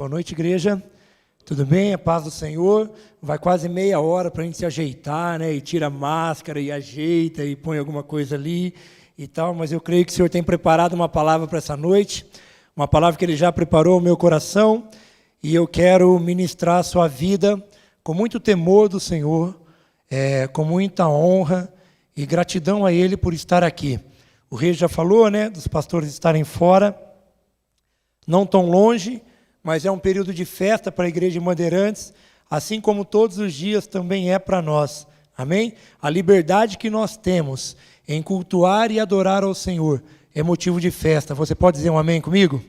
Boa noite, igreja. Tudo bem? A paz do Senhor. Vai quase meia hora para a gente se ajeitar, né? E tira a máscara e ajeita e põe alguma coisa ali e tal. Mas eu creio que o Senhor tem preparado uma palavra para essa noite. Uma palavra que Ele já preparou no meu coração. E eu quero ministrar a sua vida com muito temor do Senhor, com muita honra e gratidão a Ele por estar aqui. O rei já falou, né? Dos pastores estarem fora. Não tão longe, mas é um período de festa para a Igreja de Bandeirantes, assim como todos os dias também é para nós. Amém? A liberdade que nós temos em cultuar e adorar ao Senhor é motivo de festa. Você pode dizer um amém comigo?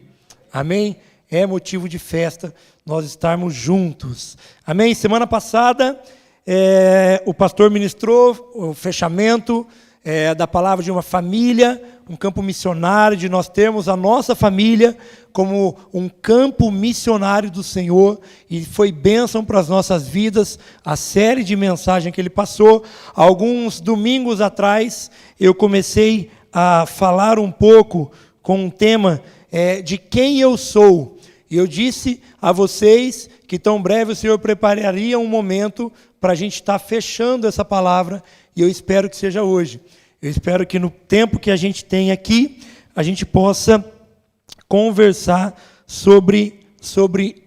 Amém? É motivo de festa nós estarmos juntos. Amém? Semana passada, o pastor ministrou o fechamento da palavra de uma família, um campo missionário, de nós termos a nossa família como um campo missionário do Senhor, e foi bênção para as nossas vidas, a série de mensagens que ele passou. Alguns domingos atrás, eu comecei a falar um pouco com um tema de quem eu sou, e eu disse a vocês que tão breve o Senhor prepararia um momento para a gente estar fechando essa palavra, e eu espero que seja hoje. Eu espero que no tempo que a gente tem aqui, a gente possa conversar sobre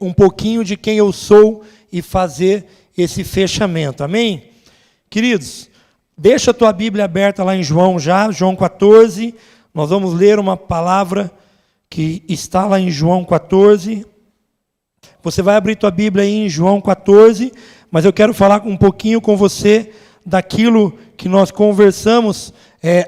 um pouquinho de quem eu sou e fazer esse fechamento. Amém? Queridos, deixa a tua Bíblia aberta lá em João 14. Nós vamos ler uma palavra que está lá em João 14. Você vai abrir tua Bíblia aí em João 14, mas eu quero falar um pouquinho com você daquilo que nós conversamos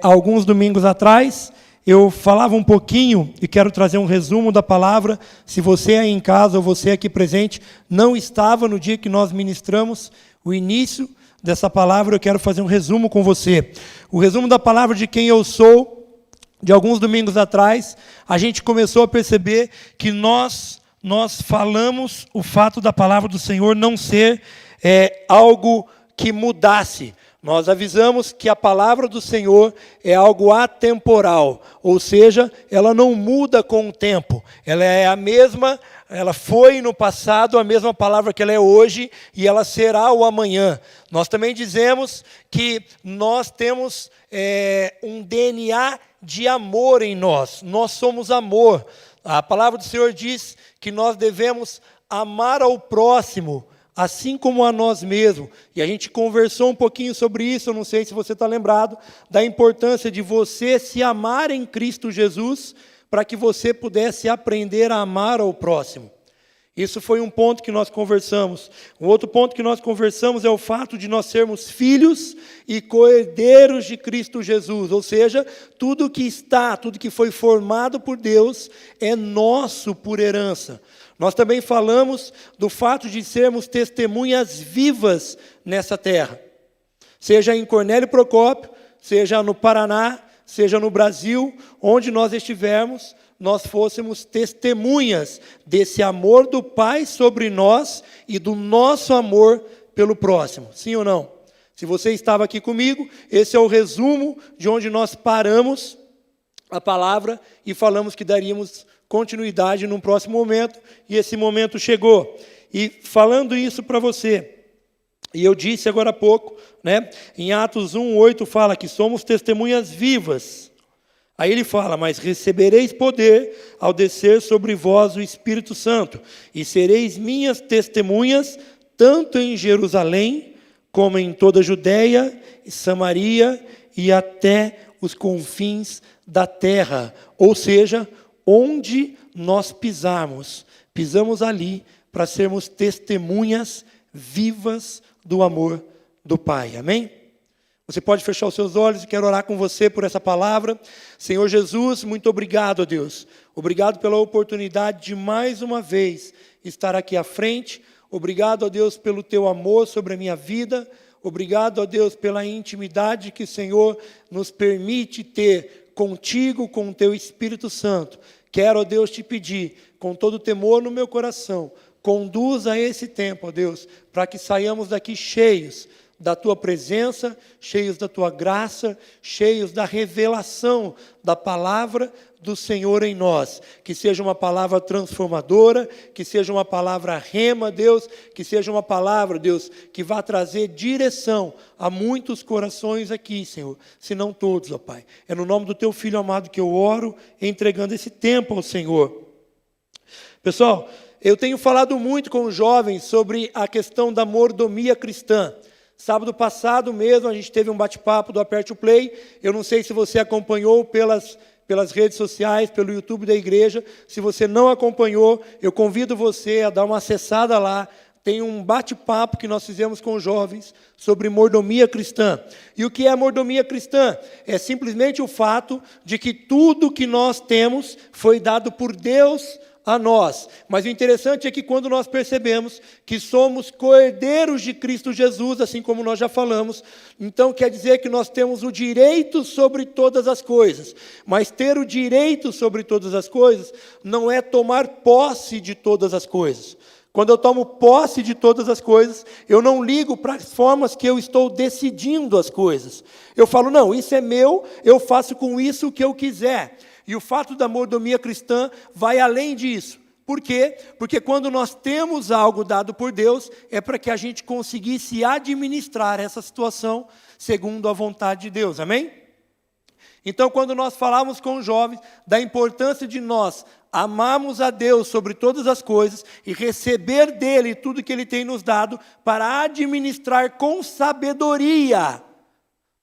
alguns domingos atrás. Eu falava um pouquinho e quero trazer um resumo da palavra. Se você aí em casa ou você aqui presente não estava no dia que nós ministramos o início dessa palavra, eu quero fazer um resumo com você. O resumo da palavra de quem eu sou, de alguns domingos atrás, a gente começou a perceber que nós falamos o fato da palavra do Senhor não ser algo que mudasse. Nós avisamos que a palavra do Senhor é algo atemporal, ou seja, ela não muda com o tempo. Ela é a mesma, ela foi no passado a mesma palavra que ela é hoje, e ela será o amanhã. Nós também dizemos que nós temos um DNA de amor em nós. Nós somos amor. A palavra do Senhor diz que nós devemos amar ao próximo assim como a nós mesmos. E a gente conversou um pouquinho sobre isso, eu não sei se você está lembrado, da importância de você se amar em Cristo Jesus, para que você pudesse aprender a amar ao próximo. Isso foi um ponto que nós conversamos. Um outro ponto que nós conversamos é o fato de nós sermos filhos e co-herdeiros de Cristo Jesus. Ou seja, tudo que foi formado por Deus é nosso por herança. Nós também falamos do fato de sermos testemunhas vivas nessa terra. Seja em Cornélio Procópio, seja no Paraná, seja no Brasil, onde nós estivermos, nós fôssemos testemunhas desse amor do Pai sobre nós e do nosso amor pelo próximo. Sim ou não? Se você estava aqui comigo, esse é o resumo de onde nós paramos a palavra e falamos que daríamos continuidade num próximo momento, e esse momento chegou. E falando isso para você, e eu disse agora há pouco, né, em Atos 1:8 fala que somos testemunhas vivas. Aí ele fala, mas recebereis poder ao descer sobre vós o Espírito Santo, e sereis minhas testemunhas, tanto em Jerusalém, como em toda a Judeia, e Samaria, e até os confins da terra. Ou seja, onde nós pisamos ali para sermos testemunhas vivas do amor do Pai. Amém? Você pode fechar os seus olhos e quero orar com você por essa palavra. Senhor Jesus, muito obrigado, ó Deus. Obrigado pela oportunidade de mais uma vez estar aqui à frente. Obrigado, ó Deus, pelo teu amor sobre a minha vida. Obrigado, ó Deus, pela intimidade que o Senhor nos permite ter contigo, com o teu Espírito Santo. Quero, ó Deus, te pedir, com todo temor no meu coração, conduza esse tempo, ó Deus, para que saiamos daqui cheios da tua presença, cheios da tua graça, cheios da revelação da palavra do Senhor em nós. Que seja uma palavra transformadora, que seja uma palavra rema, Deus, que seja uma palavra, Deus, que vá trazer direção a muitos corações aqui, Senhor, se não todos, ó Pai. É no nome do teu Filho amado que eu oro, entregando esse tempo ao Senhor. Pessoal, eu tenho falado muito com os jovens sobre a questão da mordomia cristã. Sábado passado mesmo a gente teve um bate-papo do Aperte o Play. Eu não sei se você acompanhou pelas redes sociais, pelo YouTube da igreja. Se você não acompanhou, eu convido você a dar uma acessada lá. Tem um bate-papo que nós fizemos com os jovens sobre mordomia cristã. E o que é mordomia cristã? É simplesmente o fato de que tudo que nós temos foi dado por Deus a nós. Mas o interessante é que quando nós percebemos que somos co-herdeiros de Cristo Jesus, assim como nós já falamos, então quer dizer que nós temos o direito sobre todas as coisas. Mas ter o direito sobre todas as coisas não é tomar posse de todas as coisas. Quando eu tomo posse de todas as coisas, eu não ligo para as formas que eu estou decidindo as coisas. Eu falo, não, isso é meu, eu faço com isso o que eu quiser. E o fato da mordomia cristã vai além disso. Por quê? Porque quando nós temos algo dado por Deus, é para que a gente conseguisse administrar essa situação segundo a vontade de Deus. Amém? Então, quando nós falamos com os jovens da importância de nós amarmos a Deus sobre todas as coisas e receber dele tudo que ele tem nos dado para administrar com sabedoria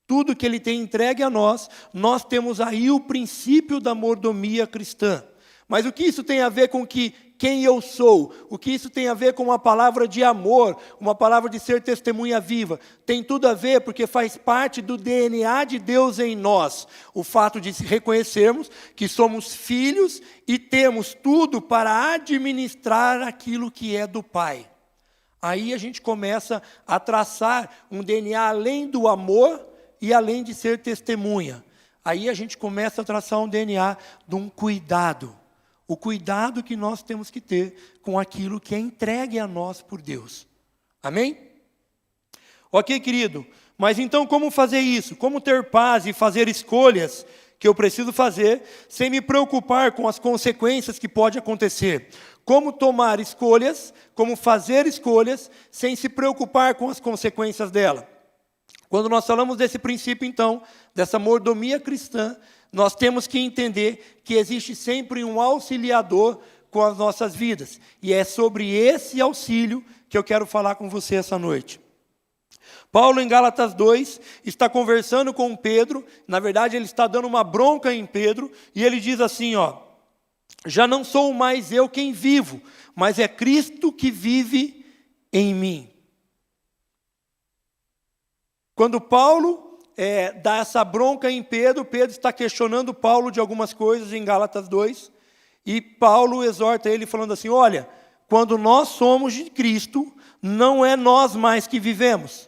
tudo que ele tem entregue a nós, nós temos aí o princípio da mordomia cristã. Mas o que isso tem a ver com quem eu sou? O que isso tem a ver com uma palavra de amor, uma palavra de ser testemunha viva? Tem tudo a ver porque faz parte do DNA de Deus em nós. O fato de reconhecermos que somos filhos e temos tudo para administrar aquilo que é do Pai. Aí a gente começa a traçar um DNA além do amor e além de ser testemunha. Aí a gente começa a traçar um DNA de um cuidado. O cuidado que nós temos que ter com aquilo que é entregue a nós por Deus. Amém? Ok, querido? Mas então como fazer isso? Como ter paz e fazer escolhas que eu preciso fazer sem me preocupar com as consequências que pode acontecer? Como tomar escolhas, como fazer escolhas sem se preocupar com as consequências dela? Quando nós falamos desse princípio, então, dessa mordomia cristã, nós temos que entender que existe sempre um auxiliador com as nossas vidas. E é sobre esse auxílio que eu quero falar com você essa noite. Paulo, em Gálatas 2, está conversando com Pedro. Na verdade, ele está dando uma bronca em Pedro. E ele diz assim, já não sou mais eu quem vivo, mas é Cristo que vive em mim. Quando Paulo dá essa bronca em Pedro, Pedro está questionando Paulo de algumas coisas em Gálatas 2, e Paulo exorta ele falando assim, olha, quando nós somos de Cristo, não é nós mais que vivemos,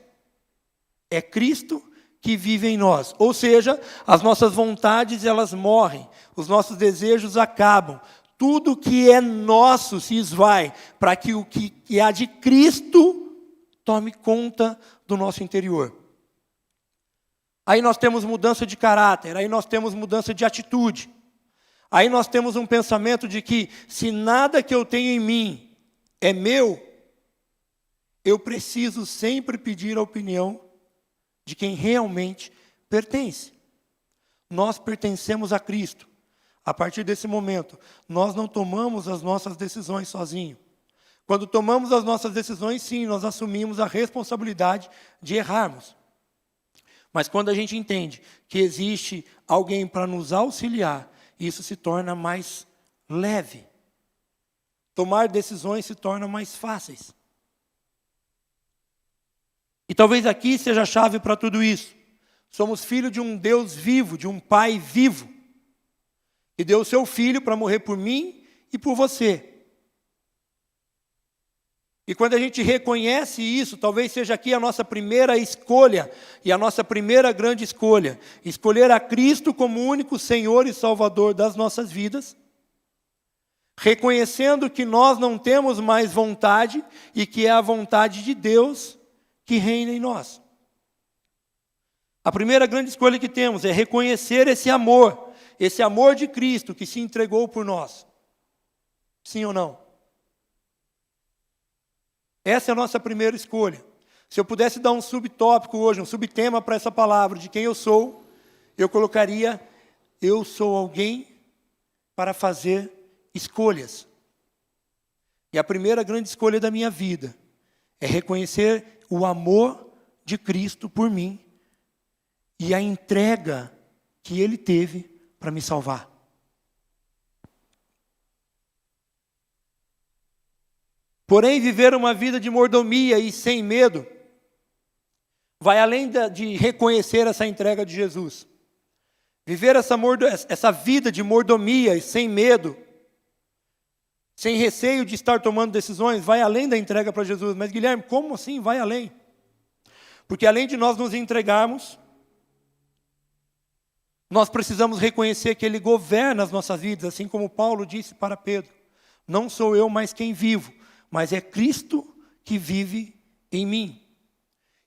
é Cristo que vive em nós. Ou seja, as nossas vontades elas morrem, os nossos desejos acabam, tudo que é nosso se esvai, para que o que há de Cristo tome conta do nosso interior. Aí nós temos mudança de caráter, aí nós temos mudança de atitude. Aí nós temos um pensamento de que se nada que eu tenho em mim é meu, eu preciso sempre pedir a opinião de quem realmente pertence. Nós pertencemos a Cristo. A partir desse momento, nós não tomamos as nossas decisões sozinhos. Quando tomamos as nossas decisões, sim, nós assumimos a responsabilidade de errarmos. Mas quando a gente entende que existe alguém para nos auxiliar, isso se torna mais leve. Tomar decisões se torna mais fáceis. E talvez aqui seja a chave para tudo isso. Somos filhos de um Deus vivo, de um Pai vivo, que deu o seu Filho para morrer por mim e por você. E quando a gente reconhece isso, talvez seja aqui a nossa primeira escolha, e a nossa primeira grande escolha, escolher a Cristo como único Senhor e Salvador das nossas vidas, reconhecendo que nós não temos mais vontade, e que é a vontade de Deus que reina em nós. A primeira grande escolha que temos é reconhecer esse amor de Cristo que se entregou por nós. Sim ou não? Essa é a nossa primeira escolha. Se eu pudesse dar um subtópico hoje, um subtema para essa palavra de quem eu sou, eu colocaria: eu sou alguém para fazer escolhas. E a primeira grande escolha da minha vida é reconhecer o amor de Cristo por mim e a entrega que Ele teve para me salvar. Porém, viver uma vida de mordomia e sem medo vai além de reconhecer essa entrega de Jesus. Viver essa vida de mordomia e sem medo, sem receio de estar tomando decisões, vai além da entrega para Jesus. Mas, Guilherme, como assim vai além? Porque além de nós nos entregarmos, nós precisamos reconhecer que Ele governa as nossas vidas, assim como Paulo disse para Pedro: não sou eu mais quem vivo, mas é Cristo que vive em mim.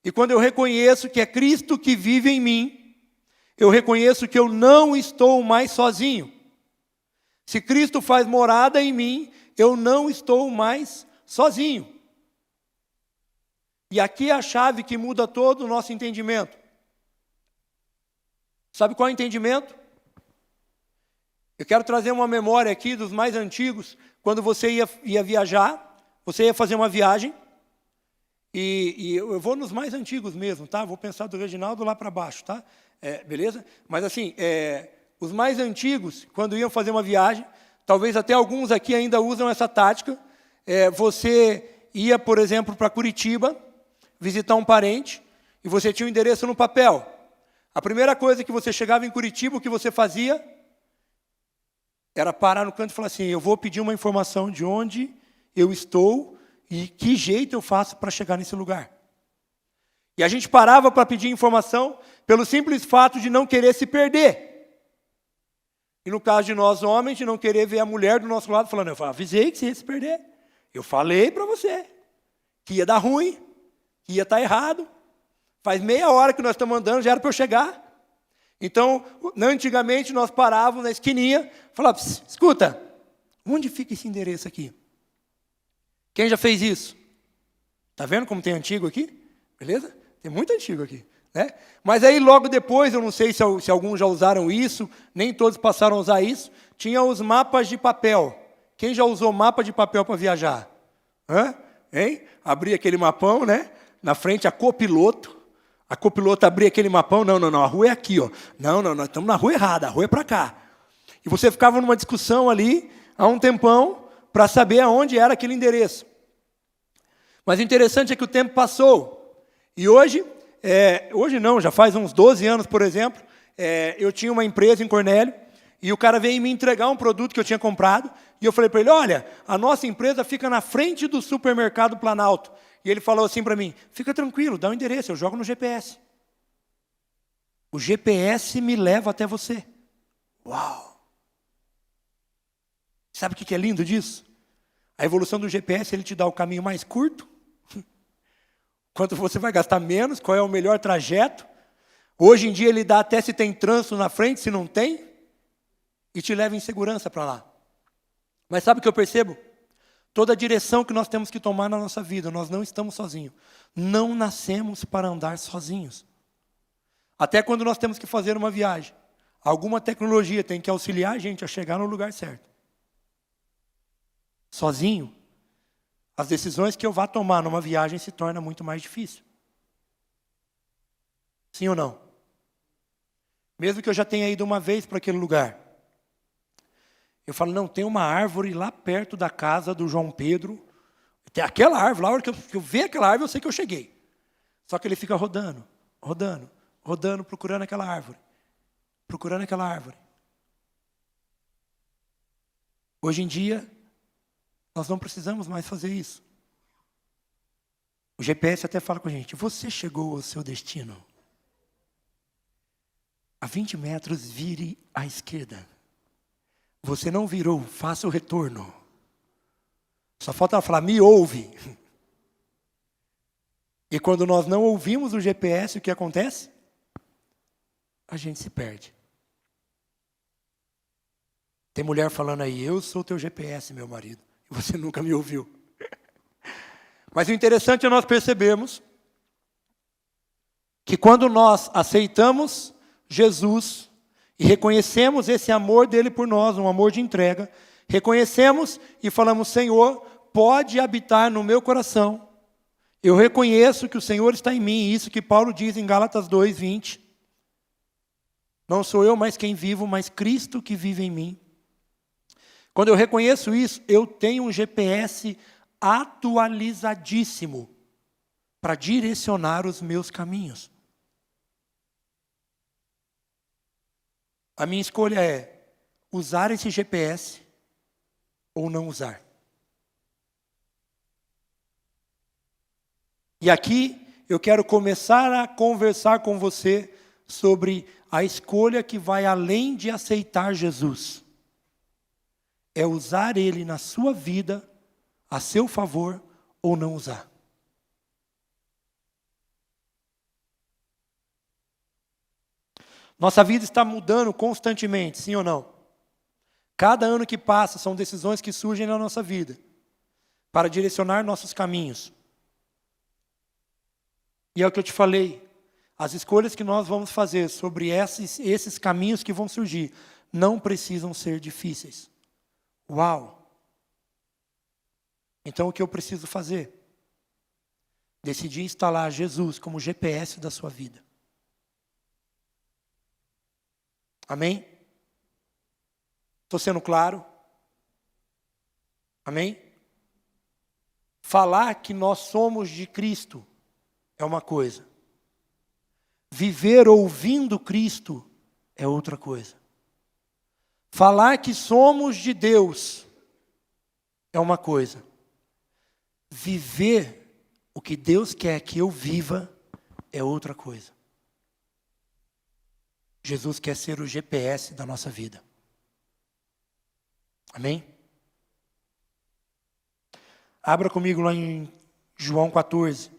E quando eu reconheço que é Cristo que vive em mim, eu reconheço que eu não estou mais sozinho. Se Cristo faz morada em mim, eu não estou mais sozinho. E aqui é a chave que muda todo o nosso entendimento. Sabe qual é o entendimento? Eu quero trazer uma memória aqui dos mais antigos, quando você ia viajar, você ia fazer uma viagem, e eu vou nos mais antigos mesmo, tá? Vou pensar do Reginaldo lá para baixo, tá? Beleza? Mas assim, os mais antigos, quando iam fazer uma viagem, talvez até alguns aqui ainda usam essa tática, você ia, por exemplo, para Curitiba, visitar um parente, e você tinha o endereço no papel. A primeira coisa que você chegava em Curitiba, o que você fazia era parar no canto e falar assim: eu vou pedir uma informação de onde eu estou e que jeito eu faço para chegar nesse lugar. E a gente parava para pedir informação pelo simples fato de não querer se perder. E no caso de nós homens, de não querer ver a mulher do nosso lado falando: eu avisei que você ia se perder. Eu falei para você que ia dar ruim, que ia estar errado. Faz meia hora que nós estamos andando, já era para eu chegar. Então, antigamente nós parávamos na esquininha, falávamos: escuta, onde fica esse endereço aqui? Quem já fez isso? Está vendo como tem antigo aqui? Beleza? Tem muito antigo aqui, né? Mas aí logo depois, eu não sei se alguns já usaram isso, nem todos passaram a usar isso, tinha os mapas de papel. Quem já usou mapa de papel para viajar? Hein? Abria aquele mapão, né? Na frente a copiloto. A copiloto abria aquele mapão: não, a rua é aqui, ó. Não, nós estamos na rua errada, a rua é para cá. E você ficava numa discussão ali, há um tempão, para saber aonde era aquele endereço. Mas o interessante é que o tempo passou. E hoje não, já faz uns 12 anos, por exemplo, eu tinha uma empresa em Cornélio, e o cara veio me entregar um produto que eu tinha comprado, e eu falei para ele: olha, a nossa empresa fica na frente do supermercado Planalto. E ele falou assim para mim: fica tranquilo, dá o endereço, eu jogo no GPS. O GPS me leva até você. Uau! Sabe o que é lindo disso? A evolução do GPS, ele te dá o caminho mais curto, quanto você vai gastar menos, qual é o melhor trajeto. Hoje em dia ele dá até se tem trânsito na frente, se não tem, e te leva em segurança para lá. Mas sabe o que eu percebo? Toda a direção que nós temos que tomar na nossa vida, nós não estamos sozinhos. Não nascemos para andar sozinhos. Até quando nós temos que fazer uma viagem, alguma tecnologia tem que auxiliar a gente a chegar no lugar certo. Sozinho, as decisões que eu vá tomar numa viagem se tornam muito mais difícil. Sim ou não? Mesmo que eu já tenha ido uma vez para aquele lugar, eu falo: não, tem uma árvore lá perto da casa do João Pedro. Tem aquela árvore, lá, a hora que eu ver aquela árvore, eu sei que eu cheguei. Só que ele fica rodando, procurando aquela árvore. Procurando aquela árvore. Hoje em dia, nós não precisamos mais fazer isso. O GPS até fala com a gente: você chegou ao seu destino. A 20 metros, vire à esquerda. Você não virou, faça o retorno. Só falta ela falar: me ouve. E quando nós não ouvimos o GPS, o que acontece? a gente se perde. Tem mulher falando aí, eu sou teu GPS, meu marido, e você nunca me ouviu. Mas o interessante é nós percebermos que quando nós aceitamos Jesus e reconhecemos esse amor dele por nós, um amor de entrega, reconhecemos e falamos, Senhor, pode habitar no meu coração. Eu reconheço que o Senhor está em mim, isso que Paulo diz em Gálatas 2:20. Não sou eu mais quem vivo, mas Cristo que vive em mim. Quando eu reconheço isso, eu tenho um GPS atualizadíssimo para direcionar os meus caminhos. A minha escolha é usar esse GPS ou não usar. E aqui eu quero começar a conversar com você sobre a escolha que vai além de aceitar Jesus. É usar Ele na sua vida, a seu favor, ou não usar. Nossa vida está mudando constantemente, sim ou não? Cada ano que passa são decisões que surgem na nossa vida, para direcionar nossos caminhos. E é o que eu te falei, as escolhas que nós vamos fazer sobre esses caminhos que vão surgir, não precisam ser difíceis. Uau! Então o que eu preciso fazer? Decidir instalar Jesus como GPS da sua vida. Amém? Estou sendo claro? Amém? Falar que nós somos de Cristo é uma coisa. Viver ouvindo Cristo é outra coisa. Falar que somos de Deus é uma coisa. Viver o que Deus quer que eu viva é outra coisa. Jesus quer ser o GPS da nossa vida. Amém? Abra comigo lá em João 14.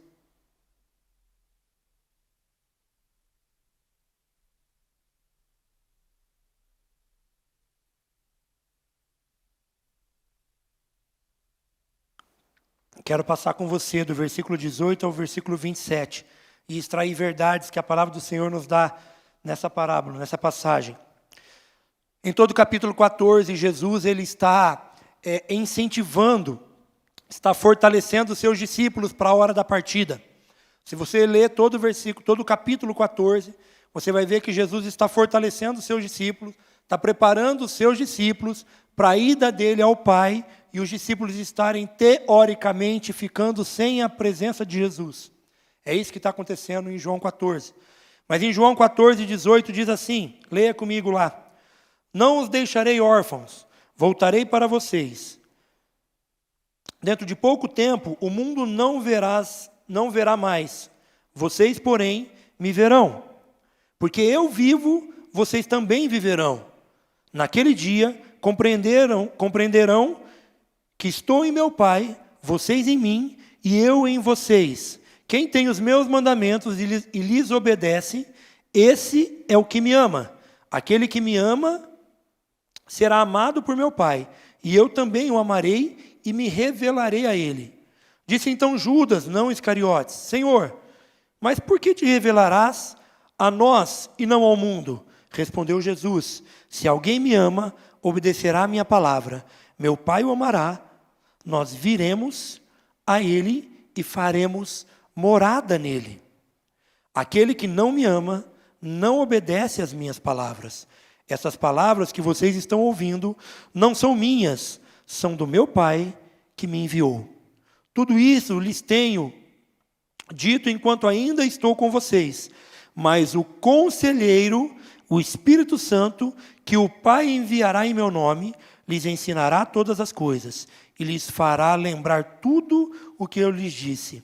Quero passar com você do versículo 18 ao versículo 27 e extrair verdades que a palavra do Senhor nos dá nessa parábola, nessa passagem. Em todo o capítulo 14, Jesus ele está incentivando, está fortalecendo os seus discípulos para a hora da partida. Se você ler todo o versículo, todo o capítulo 14, você vai ver que Jesus está fortalecendo os seus discípulos, está preparando os seus discípulos para a ida dele ao Pai e os discípulos estarem teoricamente ficando sem a presença de Jesus. É isso que está acontecendo em João 14. Mas em João 14, 18 diz assim, leia comigo lá. Não os deixarei órfãos, voltarei para vocês. Dentro de pouco tempo, o mundo não verá mais. Vocês, porém, me verão. Porque eu vivo, vocês também viverão. Naquele dia, compreenderão que estou em meu Pai, vocês em mim, e eu em vocês. Quem tem os meus mandamentos e lhes obedece, esse é o que me ama. Aquele que me ama será amado por meu Pai, e eu também o amarei e me revelarei a ele. Disse então Judas, não Iscariotes, Senhor, mas por que te revelarás a nós e não ao mundo? Respondeu Jesus, se alguém me ama, obedecerá a minha palavra. Meu Pai o amará, nós viremos a ele e faremos morada nele. Aquele que não me ama, não obedece às minhas palavras. Essas palavras que vocês estão ouvindo não são minhas, são do meu Pai que me enviou. Tudo isso lhes tenho dito enquanto ainda estou com vocês. Mas o Conselheiro, o Espírito Santo, que o Pai enviará em meu nome, lhes ensinará todas as coisas e lhes fará lembrar tudo o que eu lhes disse.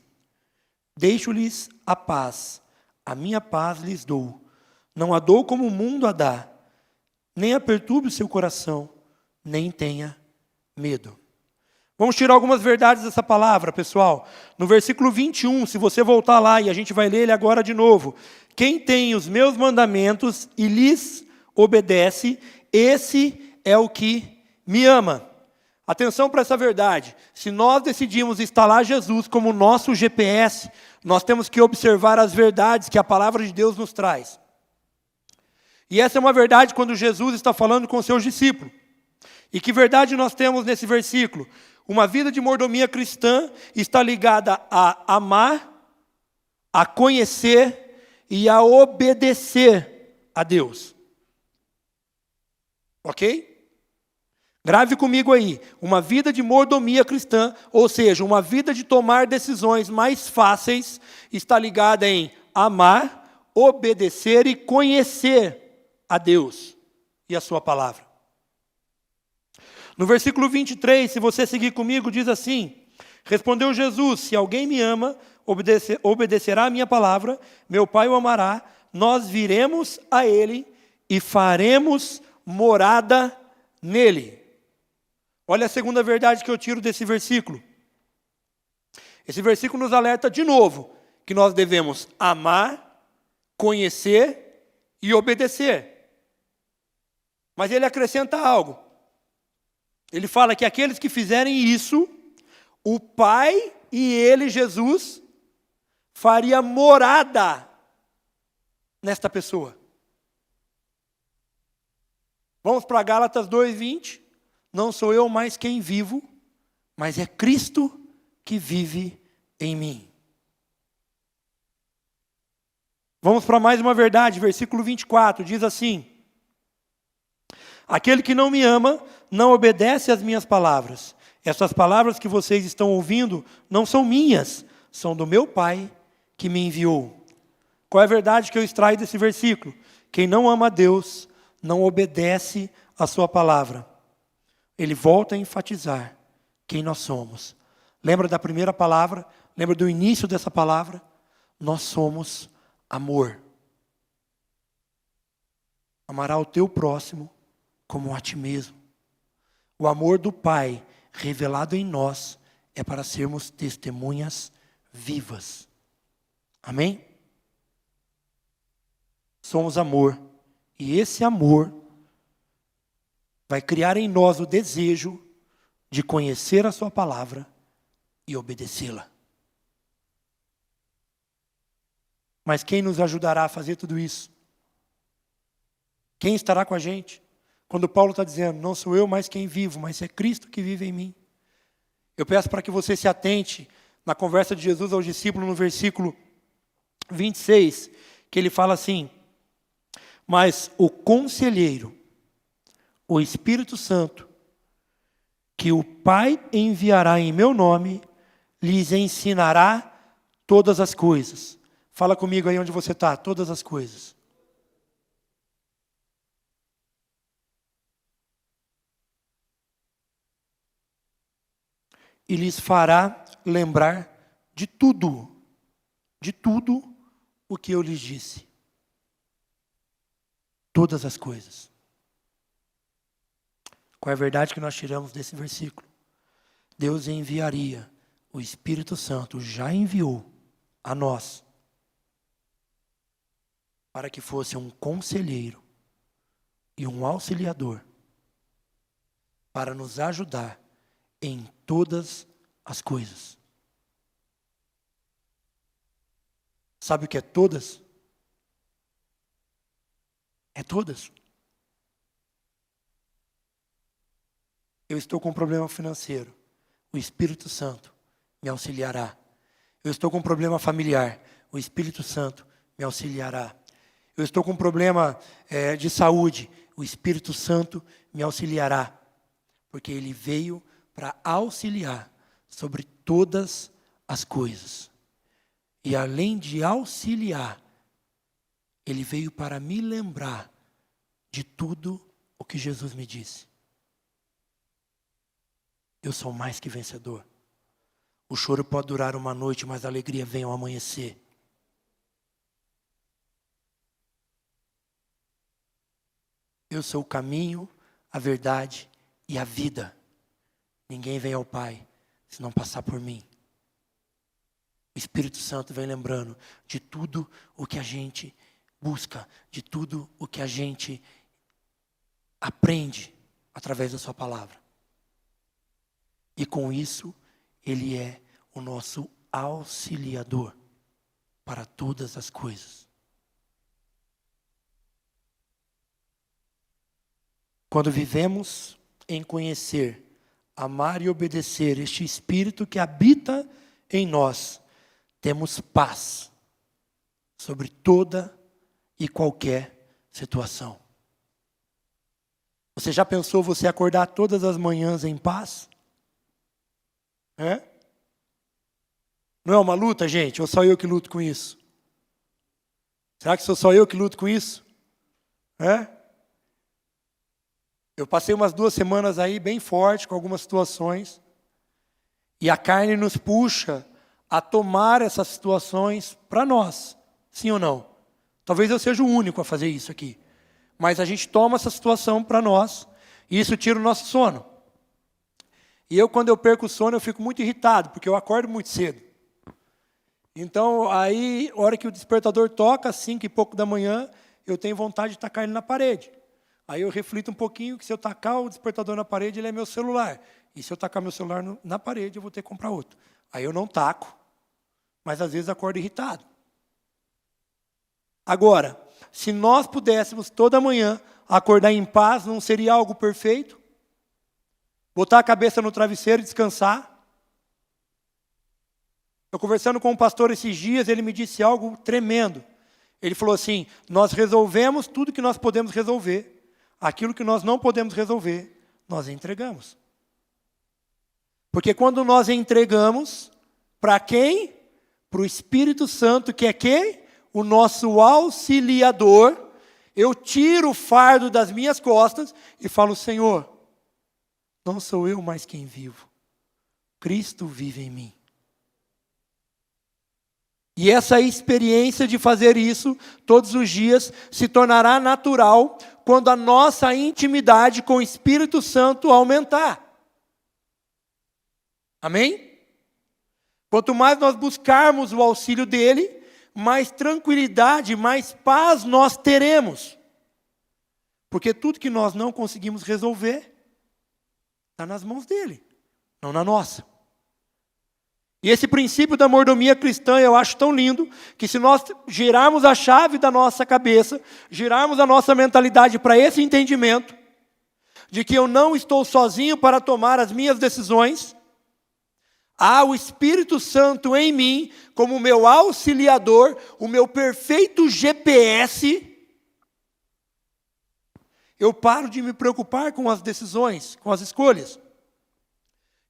Deixo-lhes a paz, a minha paz lhes dou. Não a dou como o mundo a dá. Nem a perturbe o seu coração, nem tenha medo. Vamos tirar algumas verdades dessa palavra, pessoal. No versículo 21, se você voltar lá, e a gente vai ler ele agora de novo. Quem tem os meus mandamentos e lhes obedece, esse é o que me ama. Atenção para essa verdade. Se nós decidimos instalar Jesus como nosso GPS, nós temos que observar as verdades que a palavra de Deus nos traz. E essa é uma verdade quando Jesus está falando com seus discípulos. E que verdade nós temos nesse versículo? Uma vida de mordomia cristã está ligada a amar, a conhecer e a obedecer a Deus. Ok? Grave comigo aí. Uma vida de mordomia cristã, ou seja, uma vida de tomar decisões mais fáceis, está ligada em amar, obedecer e conhecer a Deus e a sua palavra. No versículo 23, se você seguir comigo, diz assim: respondeu Jesus, se alguém me ama, obedecerá a minha palavra, meu Pai o amará, nós viremos a ele e faremos morada nele. Olha a segunda verdade que eu tiro desse versículo. Esse versículo nos alerta de novo que nós devemos amar, conhecer e obedecer. Mas ele acrescenta algo. Ele fala que aqueles que fizerem isso, o Pai e ele, Jesus, faria morada nesta pessoa. Vamos para Gálatas 2:20. Não sou eu mais quem vivo, mas é Cristo que vive em mim. Vamos para mais uma verdade, versículo 24, diz assim: aquele que não me ama, não obedece às minhas palavras. Essas palavras que vocês estão ouvindo não são minhas, são do meu Pai que me enviou. Qual é a verdade que eu extraio desse versículo? Quem não ama a Deus, não obedece à sua palavra. Ele volta a enfatizar quem nós somos. Lembra da primeira palavra? Lembra do início dessa palavra? Nós somos amor. Amará o teu próximo como a ti mesmo. O amor do Pai revelado em nós é para sermos testemunhas vivas. Amém? Somos amor. E esse amor vai criar em nós o desejo de conhecer a sua palavra e obedecê-la. Mas quem nos ajudará a fazer tudo isso? Quem estará com a gente? Quando Paulo está dizendo, não sou eu mais quem vivo, mas é Cristo que vive em mim. Eu peço para que você se atente na conversa de Jesus aos discípulos no versículo 26, que ele fala assim: mas o conselheiro, o Espírito Santo, que o Pai enviará em meu nome, lhes ensinará todas as coisas. Fala comigo aí onde você está, todas as coisas. E lhes fará lembrar de tudo o que eu lhes disse. Todas as coisas. Qual é a verdade que nós tiramos desse versículo? Deus enviaria, o Espírito Santo já enviou a nós, para que fosse um conselheiro e um auxiliador, para nos ajudar em todas as coisas. Sabe o que é todas? É todas. Eu estou com um problema financeiro. O Espírito Santo me auxiliará. Eu estou com um problema familiar. O Espírito Santo me auxiliará. Eu estou com um problema de saúde. O Espírito Santo me auxiliará. Porque Ele veio para auxiliar sobre todas as coisas. E além de auxiliar, Ele veio para me lembrar de tudo o que Jesus me disse. Eu sou mais que vencedor. O choro pode durar uma noite, mas a alegria vem ao amanhecer. Eu sou o caminho, a verdade e a vida. Ninguém vem ao Pai se não passar por mim. O Espírito Santo vem lembrando de tudo o que a gente busca, de tudo o que a gente aprende através da sua palavra. E com isso, Ele é o nosso auxiliador para todas as coisas. Quando vivemos em conhecer, amar e obedecer este Espírito que habita em nós, temos paz sobre toda e qualquer situação. Você já pensou você acordar todas as manhãs em paz? Não é uma luta, gente? Ou só eu que luto com isso? Será que sou só eu que luto com isso? Eu passei umas 2 semanas aí bem forte com algumas situações. E a carne nos puxa a tomar essas situações para nós. Sim ou não? Talvez eu seja o único a fazer isso aqui. Mas a gente toma essa situação para nós. E isso tira o nosso sono. E eu, quando eu perco o sono, eu fico muito irritado, porque eu acordo muito cedo. Então, aí, a hora que o despertador toca, 5 e pouco da manhã, eu tenho vontade de tacar ele na parede. Aí eu reflito um pouquinho que se eu tacar o despertador na parede, ele é meu celular. E se eu tacar meu celular na parede, eu vou ter que comprar outro. Aí eu não taco, mas às vezes acordo irritado. Agora, se nós pudéssemos toda manhã acordar em paz, não seria algo perfeito? Botar a cabeça no travesseiro e descansar? Eu conversando com um pastor esses dias, ele me disse algo tremendo. Ele falou assim, nós resolvemos tudo que nós podemos resolver. Aquilo que nós não podemos resolver, nós entregamos. Porque quando nós entregamos, para quem? Para o Espírito Santo, que é quem? O nosso auxiliador. Eu tiro o fardo das minhas costas e falo, Senhor, não sou eu mais quem vivo. Cristo vive em mim. E essa experiência de fazer isso todos os dias se tornará natural quando a nossa intimidade com o Espírito Santo aumentar. Amém? Quanto mais nós buscarmos o auxílio dele, mais tranquilidade, mais paz nós teremos. Porque tudo que nós não conseguimos resolver está nas mãos dele, não na nossa. E esse princípio da mordomia cristã eu acho tão lindo, que se nós girarmos a chave da nossa cabeça, girarmos a nossa mentalidade para esse entendimento, de que eu não estou sozinho para tomar as minhas decisões, há o Espírito Santo em mim, como meu auxiliador, o meu perfeito GPS, eu paro de me preocupar com as decisões, com as escolhas.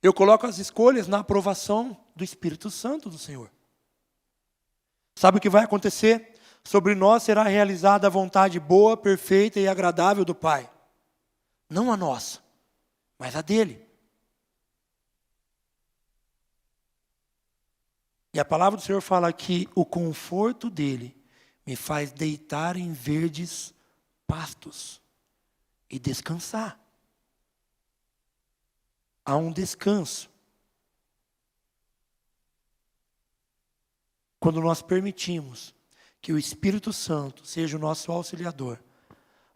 Eu coloco as escolhas na aprovação do Espírito Santo do Senhor. Sabe o que vai acontecer? Sobre nós será realizada a vontade boa, perfeita e agradável do Pai. Não a nossa, mas a dele. E a palavra do Senhor fala que o conforto dele me faz deitar em verdes pastos e descansar. Há um descanso. Quando nós permitimos que o Espírito Santo seja o nosso auxiliador,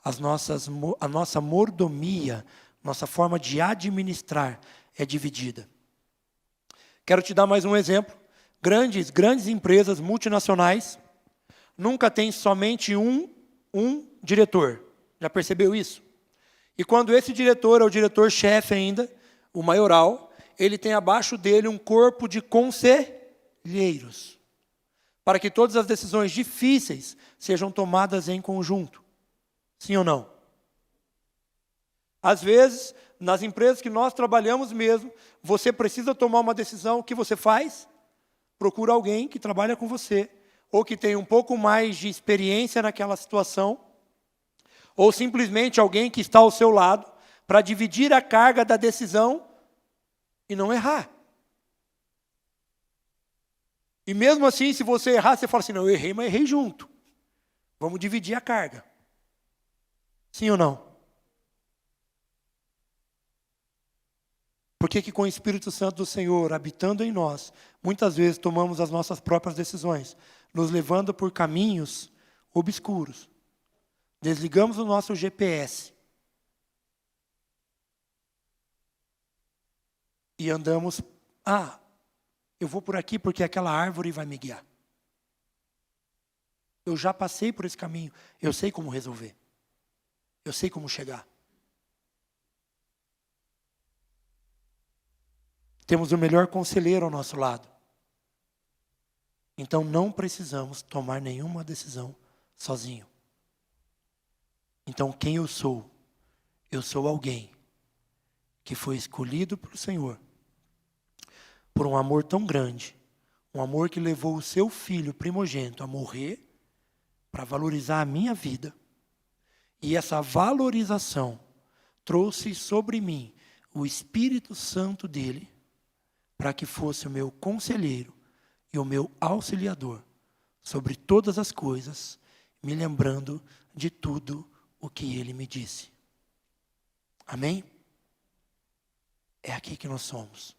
a nossa mordomia, nossa forma de administrar é dividida. Quero te dar mais um exemplo. Grandes empresas multinacionais nunca têm somente um diretor. Já percebeu isso? E quando esse diretor é o diretor-chefe ainda, o maioral, ele tem abaixo dele um corpo de conselheiros, para que todas as decisões difíceis sejam tomadas em conjunto. Sim ou não? Às vezes, nas empresas que nós trabalhamos mesmo, você precisa tomar uma decisão, o que você faz? Procura alguém que trabalha com você, ou que tem um pouco mais de experiência naquela situação, ou simplesmente alguém que está ao seu lado, para dividir a carga da decisão e não errar. E mesmo assim, se você errar, você fala assim, não, eu errei, mas errei junto. Vamos dividir a carga. Sim ou não? Por que com o Espírito Santo do Senhor habitando em nós, muitas vezes tomamos as nossas próprias decisões, nos levando por caminhos obscuros. Desligamos o nosso GPS e andamos, eu vou por aqui porque aquela árvore vai me guiar. Eu já passei por esse caminho, eu sei como resolver. Eu sei como chegar. Temos o melhor conselheiro ao nosso lado. Então não precisamos tomar nenhuma decisão sozinho. Então quem eu sou? Eu sou alguém que foi escolhido pelo Senhor por um amor tão grande, um amor que levou o seu filho primogênito a morrer para valorizar a minha vida. E essa valorização trouxe sobre mim o Espírito Santo dele para que fosse o meu conselheiro e o meu auxiliador sobre todas as coisas, me lembrando de tudo o que ele me disse. Amém? É aqui que nós somos.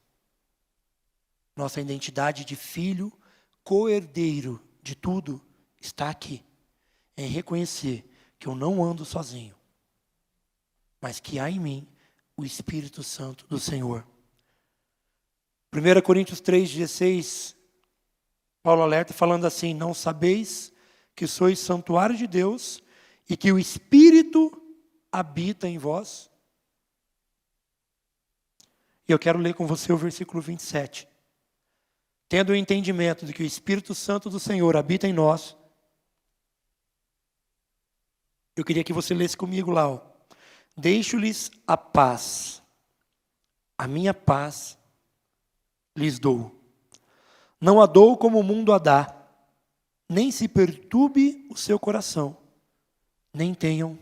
Nossa identidade de filho, co-herdeiro de tudo, está aqui. Em reconhecer que eu não ando sozinho, mas que há em mim o Espírito Santo do Senhor. 1 Coríntios 3,16, Paulo alerta falando assim: não sabeis que sois santuário de Deus e que o Espírito habita em vós? E eu quero ler com você o versículo 27. Tendo o entendimento de que o Espírito Santo do Senhor habita em nós, eu queria que você lesse comigo lá. Deixo-lhes a paz, a minha paz lhes dou. Não a dou como o mundo a dá, nem se perturbe o seu coração, nem tenham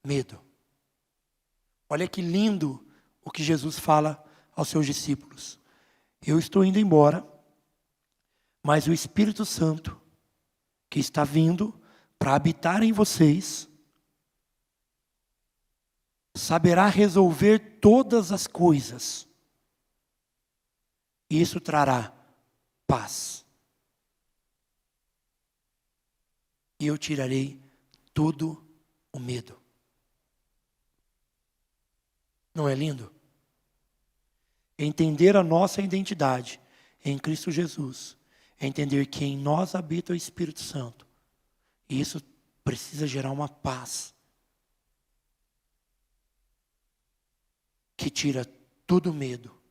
medo. Olha que lindo o que Jesus fala aos seus discípulos. Eu estou indo embora, mas o Espírito Santo, que está vindo para habitar em vocês, saberá resolver todas as coisas. E isso trará paz. E eu tirarei todo o medo. Não é lindo? Entender a nossa identidade em Cristo Jesus, é entender que em nós habita o Espírito Santo. E isso precisa gerar uma paz que tira todo o medo.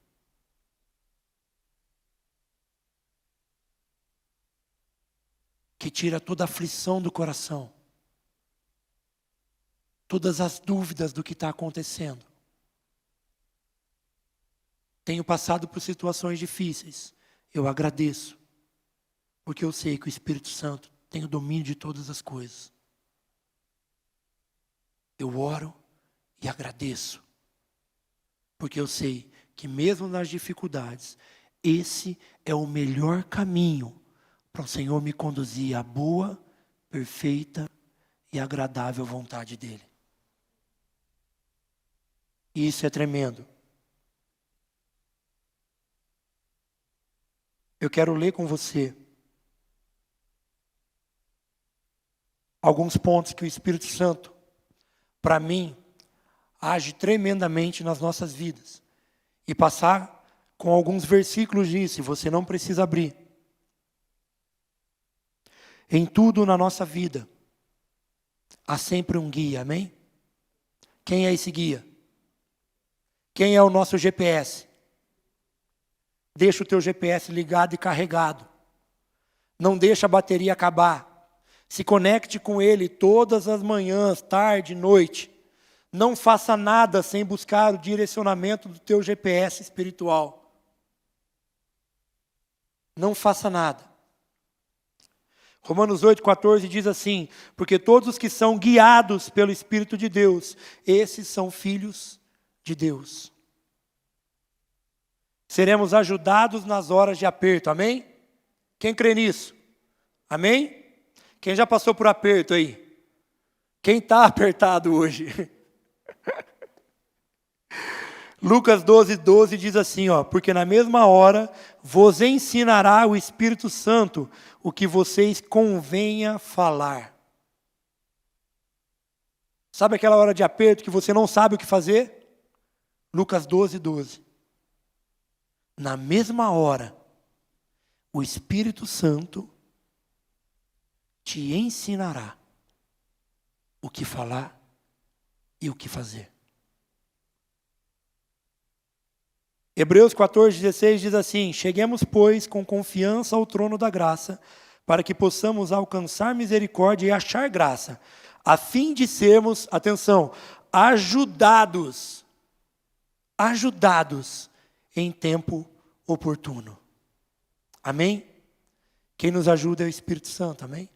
Que tira toda a aflição do coração. Todas as dúvidas do que está acontecendo. Tenho passado por situações difíceis. Eu agradeço. Porque eu sei que o Espírito Santo tem o domínio de todas as coisas. Eu oro e agradeço. Porque eu sei que mesmo nas dificuldades, esse é o melhor caminho para o Senhor me conduzir à boa, perfeita e agradável vontade dEle. E isso é tremendo. Eu quero ler com você alguns pontos que o Espírito Santo, para mim, age tremendamente nas nossas vidas. E passar com alguns versículos disso, e você não precisa abrir. Em tudo na nossa vida, há sempre um guia, amém? Quem é esse guia? Quem é o nosso GPS? Deixa o teu GPS ligado e carregado. Não deixa a bateria acabar. Se conecte com ele todas as manhãs, tarde, noite. Não faça nada sem buscar o direcionamento do teu GPS espiritual. Não faça nada. Romanos 8,14 diz assim: porque todos os que são guiados pelo Espírito de Deus, esses são filhos de Deus. Seremos ajudados nas horas de aperto, amém? Quem crê nisso? Amém? Quem já passou por aperto aí? Quem está apertado hoje? Lucas 12:12 diz assim, ó, porque na mesma hora vos ensinará o Espírito Santo o que vocês convenha falar. Sabe aquela hora de aperto que você não sabe o que fazer? Lucas 12:12. Na mesma hora, o Espírito Santo te ensinará o que falar e o que fazer. Hebreus 14:16 diz assim, cheguemos, pois, com confiança ao trono da graça, para que possamos alcançar misericórdia e achar graça, a fim de sermos, atenção, ajudados em tempo oportuno. Amém? Quem nos ajuda é o Espírito Santo, amém?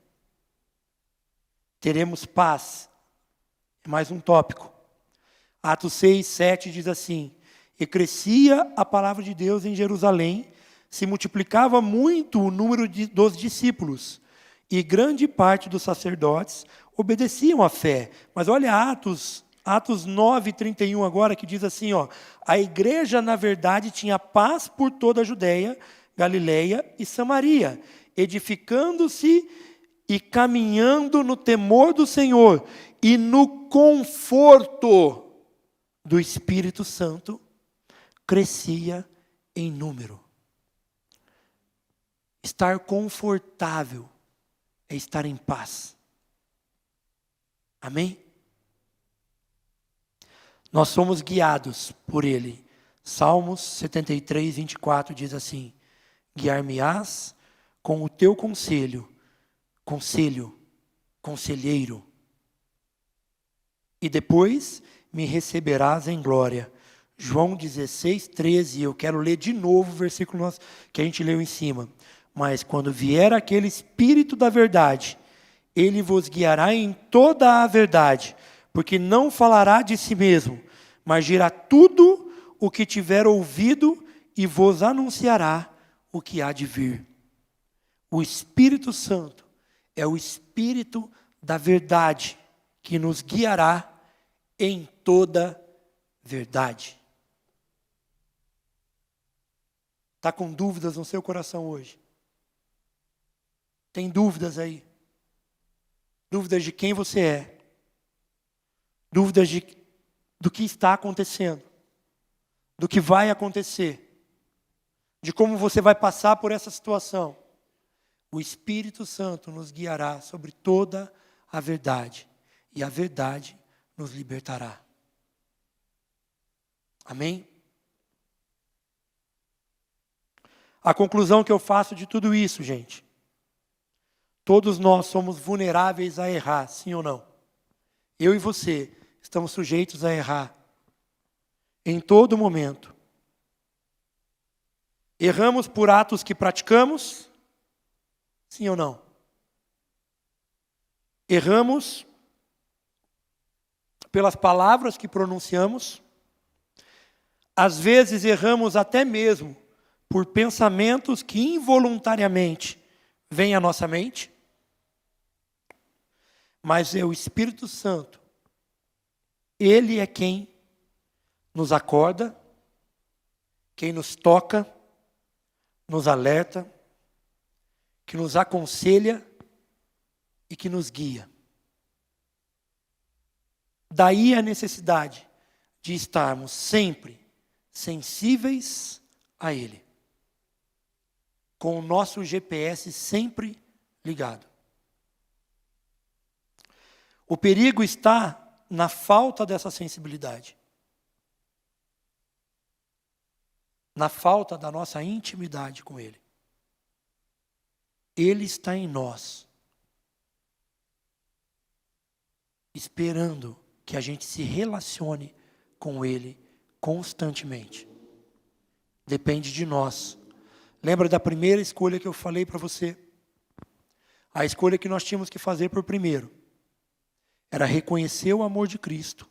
Teremos paz. É mais um tópico. Atos 6:7 diz assim, e crescia a palavra de Deus em Jerusalém, se multiplicava muito o número dos discípulos, e grande parte dos sacerdotes obedeciam à fé. Mas olha Atos 9:31 agora, que diz assim, ó, a igreja, na verdade, tinha paz por toda a Judeia, Galileia e Samaria, edificando-se e caminhando no temor do Senhor e no conforto do Espírito Santo, crescia em número. Estar confortável é estar em paz. Amém? Nós somos guiados por Ele. Salmos 73:24 diz assim, guiar-me-ás com o teu conselheiro, e depois me receberás em glória. João 16:13, eu quero ler de novo o versículo que a gente leu em cima. Mas quando vier aquele Espírito da verdade, ele vos guiará em toda a verdade, porque não falará de si mesmo, mas dirá tudo o que tiver ouvido e vos anunciará o que há de vir. O Espírito Santo é o Espírito da verdade que nos guiará em toda verdade. Está com dúvidas no seu coração hoje? Tem dúvidas aí? Dúvidas de quem você é? Dúvidas do que está acontecendo? Do que vai acontecer? De como você vai passar por essa situação? O Espírito Santo nos guiará sobre toda a verdade. E a verdade nos libertará. Amém? A conclusão que eu faço de tudo isso, gente. Todos nós somos vulneráveis a errar, sim ou não? Eu e você estamos sujeitos a errar. Em todo momento. Erramos por atos que praticamos, sim ou não? Erramos pelas palavras que pronunciamos. Às vezes erramos até mesmo por pensamentos que involuntariamente vêm à nossa mente. Mas é o Espírito Santo. Ele é quem nos acorda, quem nos toca, nos alerta, que nos aconselha e que nos guia. Daí a necessidade de estarmos sempre sensíveis a Ele, com o nosso GPS sempre ligado. O perigo está na falta dessa sensibilidade, na falta da nossa intimidade com Ele. Ele está em nós, esperando que a gente se relacione com Ele constantemente. Depende de nós. Lembra da primeira escolha que eu falei para você? A escolha que nós tínhamos que fazer por primeiro era reconhecer o amor de Cristo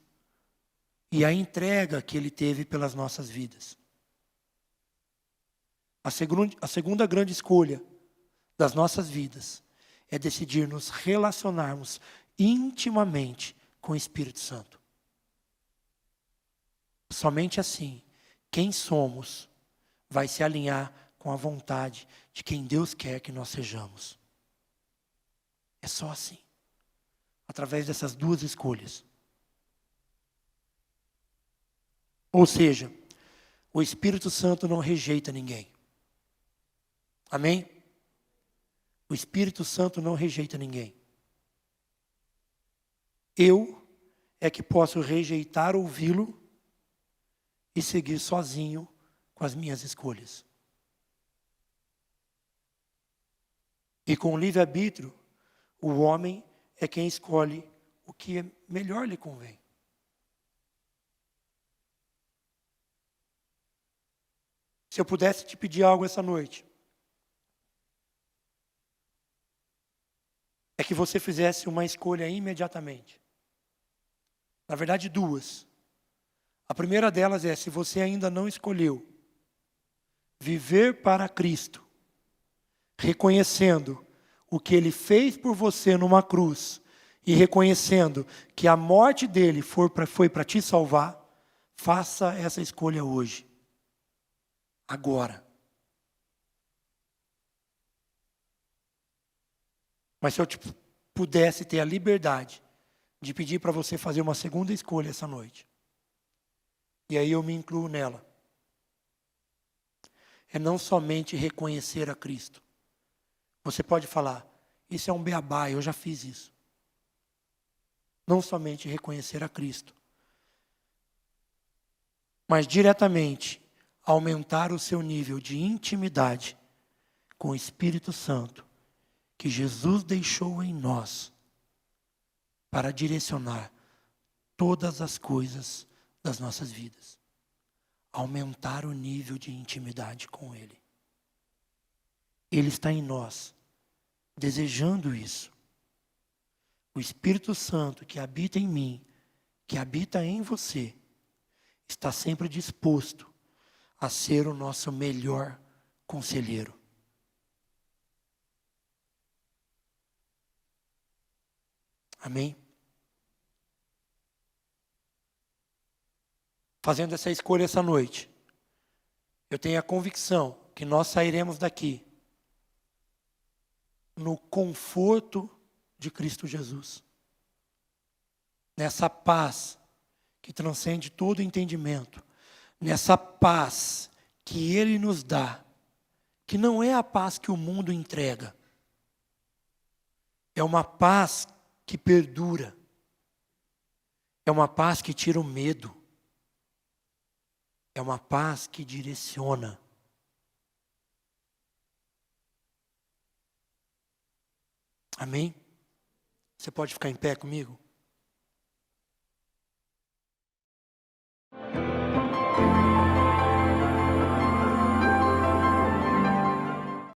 e a entrega que Ele teve pelas nossas vidas. A segunda grande escolha das nossas vidas é decidir nos relacionarmos intimamente com o Espírito Santo. Somente assim quem somos vai se alinhar com a vontade de quem Deus quer que nós sejamos. É só assim. Através dessas duas escolhas. Ou seja, o Espírito Santo não rejeita ninguém. Amém? O Espírito Santo não rejeita ninguém. Eu é que posso rejeitar ouvi-lo e seguir sozinho com as minhas escolhas. E com o livre-arbítrio, o homem é quem escolhe o que melhor lhe convém. Se eu pudesse te pedir algo essa noite, é que você fizesse uma escolha imediatamente. Na verdade, duas. A primeira delas é, se você ainda não escolheu viver para Cristo, reconhecendo o que Ele fez por você numa cruz e reconhecendo que a morte dele foi para te salvar, faça essa escolha hoje. Agora. Mas se eu pudesse ter a liberdade de pedir para você fazer uma segunda escolha essa noite, e aí eu me incluo nela, é não somente reconhecer a Cristo. Você pode falar, isso é um beabá, eu já fiz isso. Não somente reconhecer a Cristo, mas diretamente aumentar o seu nível de intimidade com o Espírito Santo, que Jesus deixou em nós, para direcionar todas as coisas das nossas vidas. Aumentar o nível de intimidade com Ele. Ele está em nós, desejando isso. O Espírito Santo que habita em mim, que habita em você, está sempre disposto a ser o nosso melhor conselheiro. Amém? Fazendo essa escolha essa noite, eu tenho a convicção que nós sairemos daqui no conforto de Cristo Jesus. Nessa paz que transcende todo entendimento. Nessa paz que Ele nos dá, que não é a paz que o mundo entrega. É uma paz que perdura. É uma paz que tira o medo. É uma paz que direciona. Amém? Você pode ficar em pé comigo?